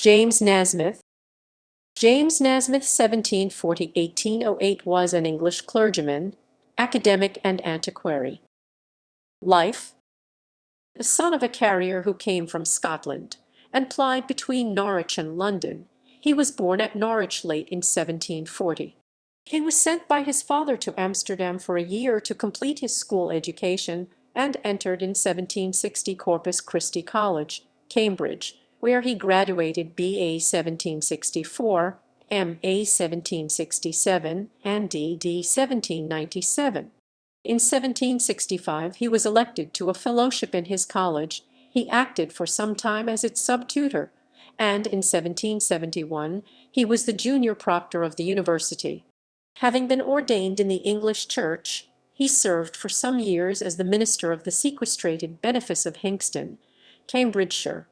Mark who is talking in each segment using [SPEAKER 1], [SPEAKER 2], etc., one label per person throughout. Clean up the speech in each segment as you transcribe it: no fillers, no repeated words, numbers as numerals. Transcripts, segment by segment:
[SPEAKER 1] James Nasmith. James Nasmith (1740–1808) was an English clergyman, academic, and antiquary. Life: the son of a carrier who came from Scotland, and plied between Norwich and London, he was born at Norwich late in 1740. He was sent by his father to Amsterdam for a year to complete his school education, and entered in 1760 Corpus Christi College, Cambridge, where he graduated B.A. 1764, M.A. 1767, and D.D. 1797. In 1765 he was elected to a fellowship in his college. He acted for some time as its sub-tutor, and in 1771 he was the junior proctor of the university. Having been ordained in the English Church, he served for some years as the minister of the sequestrated benefice of Hinxton, Cambridgeshire.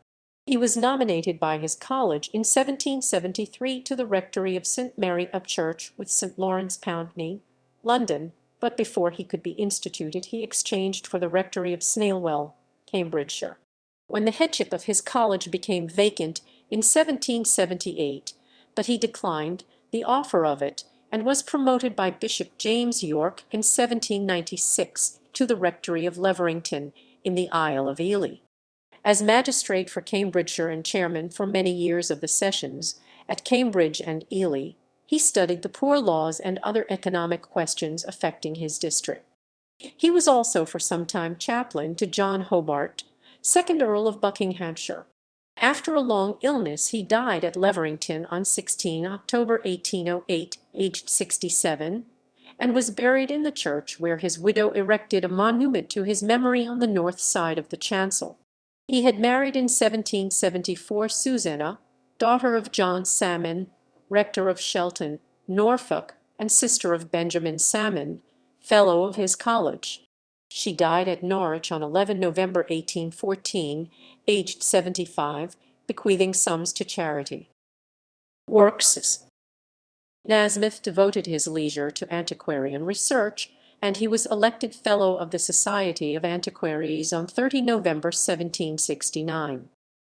[SPEAKER 1] He was nominated by his college in 1773 to the rectory of St. Mary of Church with St. Lawrence Poundney, London, but before he could be instituted he exchanged for the rectory of Snailwell, Cambridgeshire. When the headship of his college became vacant in 1778, but he declined the offer of it, and was promoted by Bishop James York in 1796 to the rectory of Leverington in the Isle of Ely. As magistrate for Cambridgeshire and chairman for many years of the sessions at Cambridge and Ely, he studied the poor laws and other economic questions affecting his district. He was also for some time chaplain to John Hobart, 2nd Earl of Buckinghamshire. After a long illness he died at Leverington on 16 October 1808, aged 67, and was buried in the church, where his widow erected a monument to his memory on the north side of the chancel. He had married in 1774 Susanna, daughter of John Salmon, rector of Shelton, Norfolk, and sister of Benjamin Salmon, fellow of his college. She died at Norwich on 11 November 1814, aged 75, bequeathing sums to charity. Works: Nasmith devoted his leisure to antiquarian research, and he was elected Fellow of the Society of Antiquaries on 30 November 1769.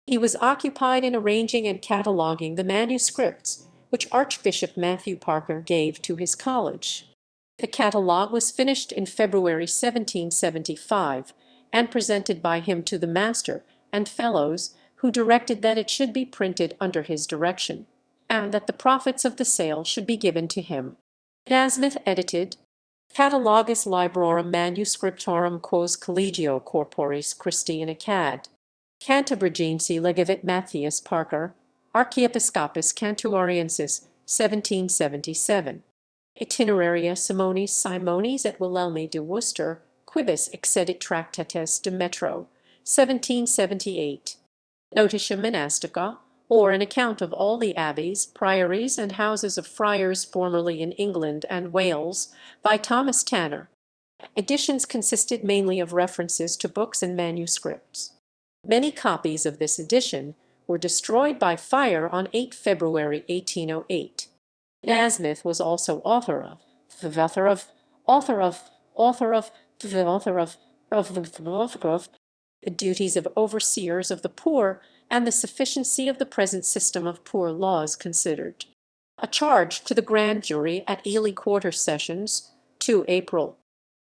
[SPEAKER 1] He was occupied in arranging and cataloguing the manuscripts which Archbishop Matthew Parker gave to his college. The catalogue was finished in February 1775, and presented by him to the master and fellows, who directed that it should be printed under his direction, and that the profits of the sale should be given to him. Nasmith edited Catalogus Librorum Manuscriptorum quos Collegio Corporis Christi in Acad. Cantabrigensi legavit Matthias Parker, Archiepiscopus Cantuariensis, 1777. Itineraria Simonis Simonis et Wilhelmi de Worcester, quibus excedit Tractates de Metro, 1778. Notitia Monastica, or an account of all the abbeys, priories, and houses of friars formerly in England and Wales, by Thomas Tanner. Editions consisted mainly of references to books and manuscripts. Many copies of this edition were destroyed by fire on 8 February 1808. Nasmith was also author of the duties of overseers of the poor and the sufficiency of the present system of poor laws considered. A charge to the grand jury at Ely Quarter Sessions, 2 April,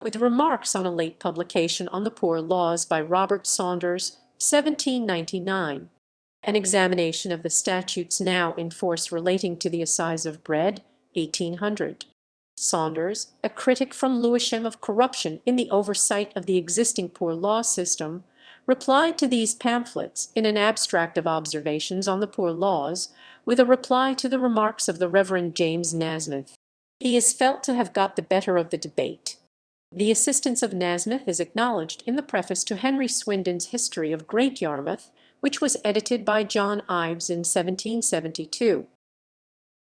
[SPEAKER 1] with remarks on a late publication on the poor laws by Robert Saunders, 1799. An examination of the statutes now in force relating to the assize of bread, 1800. Saunders, a critic from Lewisham of corruption in the oversight of the existing poor law system, replied to these pamphlets in an abstract of observations on the poor laws, with a reply to the remarks of the Reverend James Nasmith. He is felt to have got the better of the debate. The assistance of Nasmith is acknowledged in the preface to Henry Swindon's History of Great Yarmouth, which was edited by John Ives in 1772.